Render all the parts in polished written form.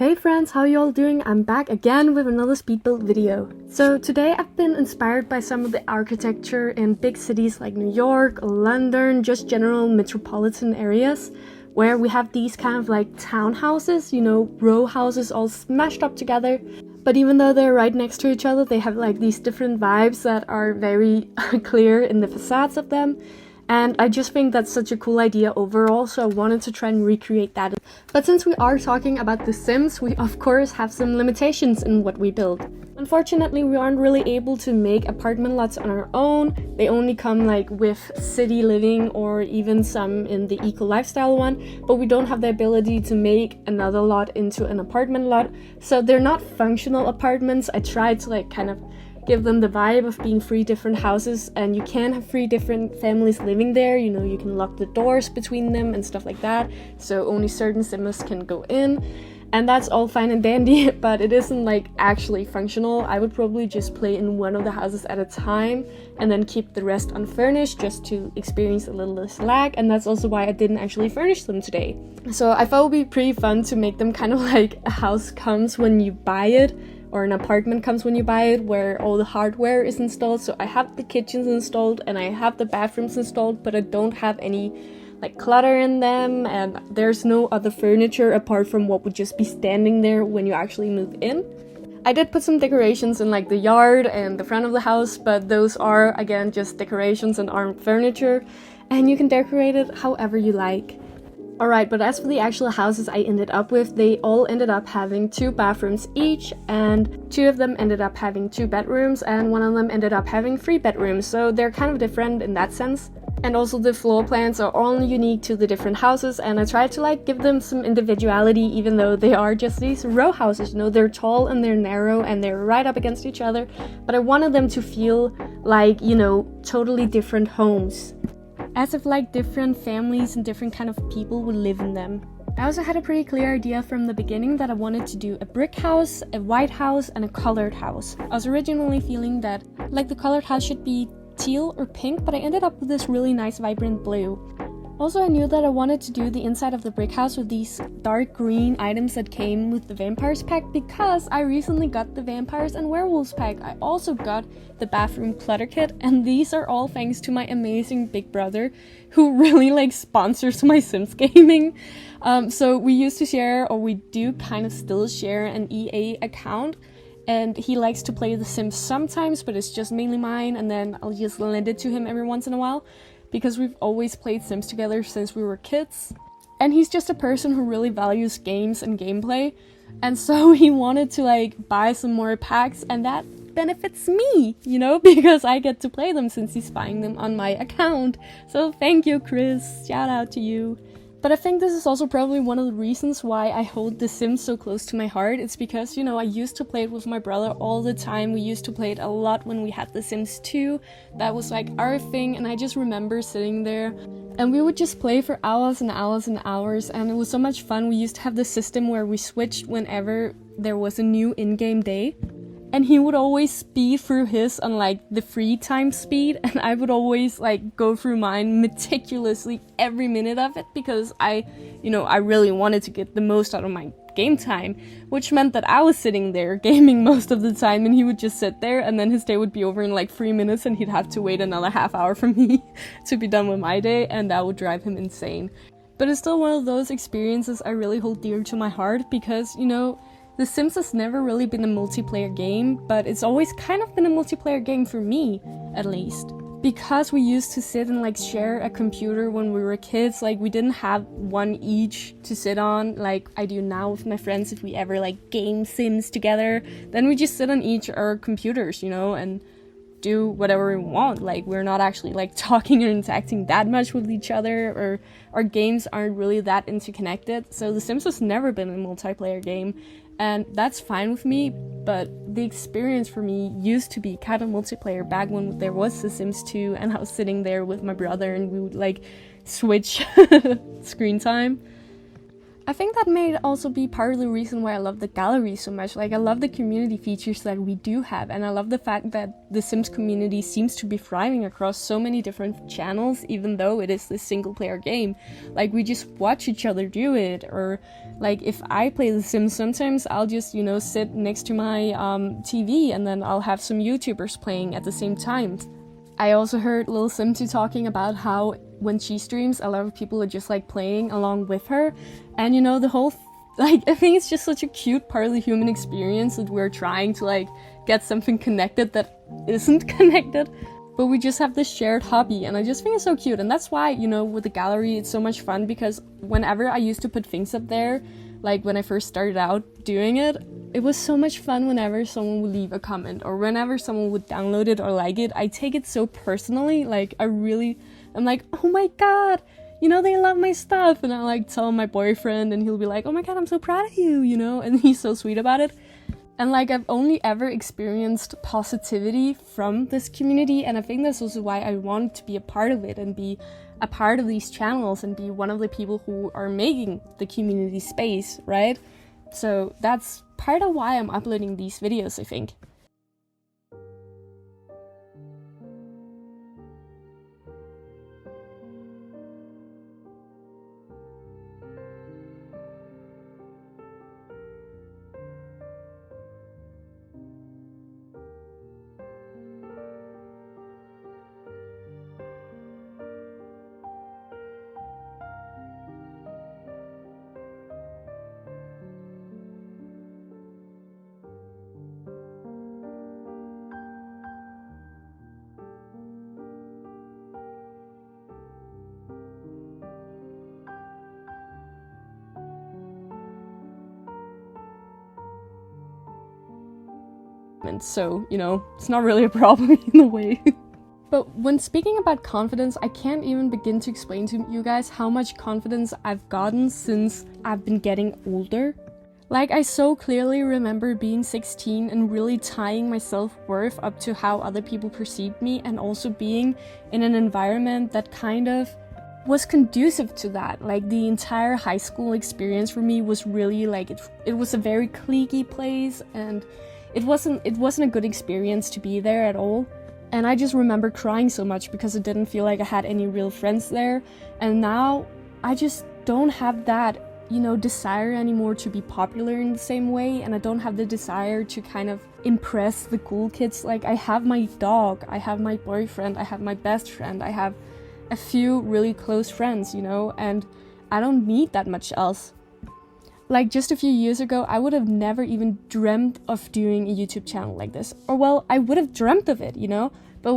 Hey friends, how you all doing? I'm back again with another speed build video. So today I've been inspired by some of the architecture in big cities like New York, London, just general metropolitan areas where we have these kind of like townhouses, you know, row houses all smashed up together. But even though they're right next to each other, they have like these different vibes that are very clear in the facades of them. And I just think that's such a cool idea overall, so I wanted to try and recreate that. But since we are talking about The Sims, we of course have some limitations in what we build. Unfortunately, we aren't really able to make apartment lots on our own. They only come like with city living or even some in the eco lifestyle one, but we don't have the ability to make another lot into an apartment lot. So they're not functional apartments. I tried to like kind of give them the vibe of being 3 different houses, and you can have 3 different families living there. You know, you can lock the doors between them and stuff like that, so only certain Simmers can go in, and that's all fine and dandy, but it isn't like actually functional. I would probably just play in one of the houses at a time and then keep the rest unfurnished just to experience a little less lag, and that's also why I didn't actually furnish them today. So I thought it would be pretty fun to make them kind of like a house comes when you buy it, or an apartment comes when you buy it, where all the hardware is installed. So I have the kitchens installed and I have the bathrooms installed, but I don't have any like clutter in them, and there's no other furniture apart from what would just be standing there when you actually move in. I did put some decorations in like the yard and the front of the house, but those are again just decorations and aren't furniture, and you can decorate it however you like. Alright, but as for the actual houses I ended up with, they all ended up having 2 bathrooms each, and 2 of them ended up having 2 bedrooms, and 1 of them ended up having 3 bedrooms, so they're kind of different in that sense. And also the floor plans are all unique to the different houses, and I tried to like give them some individuality even though they are just these row houses, you know, they're tall and they're narrow and they're right up against each other, but I wanted them to feel like, you know, totally different homes. As if like different families and different kind of people would live in them. I also had a pretty clear idea from the beginning that I wanted to do a brick house, a white house, and a colored house. I was originally feeling that like the colored house should be teal or pink, but I ended up with this really nice vibrant blue. Also, I knew that I wanted to do the inside of the brick house with these dark green items that came with the Vampires pack, because I recently got the Vampires and Werewolves pack. I also got the bathroom clutter kit, and these are all thanks to my amazing big brother who really like sponsors my Sims gaming. So we used to share, or we do kind of still share, an EA account. And he likes to play The Sims sometimes, but it's just mainly mine, and then I'll just lend it to him every once in a while, because we've always played Sims together since we were kids. And he's just a person who really values games and gameplay, and so he wanted to like buy some more packs, and that benefits me, you know, because I get to play them since he's buying them on my account. So thank you, Chris, shout out to you. But I think this is also probably one of the reasons why I hold The Sims so close to my heart. It's because, you know, I used to play it with my brother all the time. We used to play it a lot when we had The Sims 2. That was like our thing, and I just remember sitting there and we would just play for hours and hours and hours, and it was so much fun. We used to have the system where we switched whenever there was a new in-game day. And he would always speed through his on like the free time speed, and I would always like go through mine meticulously every minute of it, because I really wanted to get the most out of my game time, which meant that I was sitting there gaming most of the time, and he would just sit there, and then his day would be over in like 3 minutes, and he'd have to wait another half hour for me to be done with my day, and that would drive him insane. But it's still one of those experiences I really hold dear to my heart, because, you know, The Sims has never really been a multiplayer game, but it's always kind of been a multiplayer game for me, at least. Because we used to sit and like share a computer when we were kids, like we didn't have one each to sit on like I do now with my friends. If we ever like game Sims together, then we just sit on each our computers, you know, and do whatever we want. Like we're not actually like talking or interacting that much with each other, or our games aren't really that interconnected. So The Sims has never been a multiplayer game, and that's fine with me, but the experience for me used to be kind of multiplayer back when there was The Sims 2 and I was sitting there with my brother and we would like switch screen time. I think that may also be part of the reason why I love the gallery so much. Like, I love the community features that we do have, and I love the fact that the Sims community seems to be thriving across so many different channels, even though it is this single player game. Like, we just watch each other do it, or Like if I play The Sims, sometimes I'll just, you know, sit next to my TV and then I'll have some YouTubers playing at the same time. I also heard Lil Sim2 talking about how when she streams, a lot of people are just like playing along with her. And you know, the whole like, I think it's just such a cute part of the human experience that we're trying to like get something connected that isn't connected. But we just have this shared hobby, and I just think it's so cute. And that's why, you know, with the gallery, it's so much fun, because whenever I used to put things up there, like when I first started out doing it, it was so much fun whenever someone would leave a comment or whenever someone would download it or like it. I take it so personally, like I'm like, oh my god, you know, they love my stuff. And I like tell my boyfriend and he'll be like, oh my god, I'm so proud of you, you know, and he's so sweet about it. And like, I've only ever experienced positivity from this community, and I think that's also why I want to be a part of it and be a part of these channels and be one of the people who are making the community space, right? So that's part of why I'm uploading these videos, I think. And so, you know, it's not really a problem in a way. But when speaking about confidence, I can't even begin to explain to you guys how much confidence I've gotten since I've been getting older. Like, I so clearly remember being 16 and really tying my self-worth up to how other people perceived me, and also being in an environment that kind of was conducive to that. Like, the entire high school experience for me was really like, it was a very cliquey place, and it wasn't a good experience to be there at all. And I just remember crying so much because I didn't feel like I had any real friends there. And now I just don't have that, you know, desire anymore to be popular in the same way, and I don't have the desire to kind of impress the cool kids. Like, I have my dog, I have my boyfriend, I have my best friend, I have a few really close friends, you know, and I don't need that much else. Like, just a few years ago, I would have never even dreamt of doing a YouTube channel like this. Or, well, I would have dreamt of it, you know? But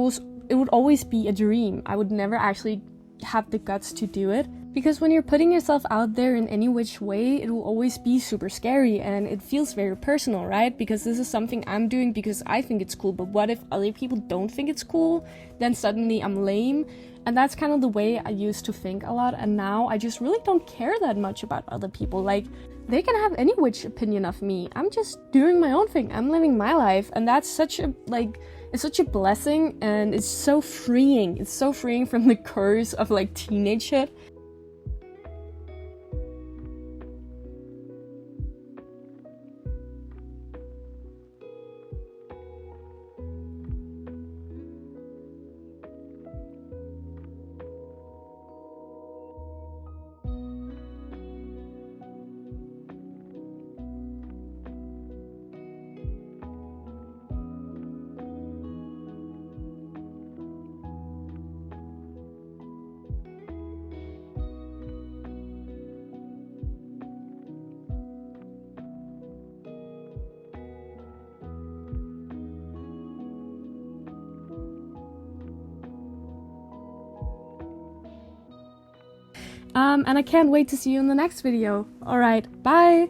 it would always be a dream. I would never actually have the guts to do it. Because when you're putting yourself out there in any which way, it will always be super scary, and it feels very personal, right? Because this is something I'm doing because I think it's cool, but what if other people don't think it's cool? Then suddenly I'm lame. And that's kind of the way I used to think a lot, and now I just really don't care that much about other people. Like, they can have any which opinion of me. I'm just doing my own thing. I'm living my life, and that's such a, like, it's such a blessing, and it's so freeing. It's so freeing from the curse of, like, teenagehood. And I can't wait to see you in the next video. Alright, bye!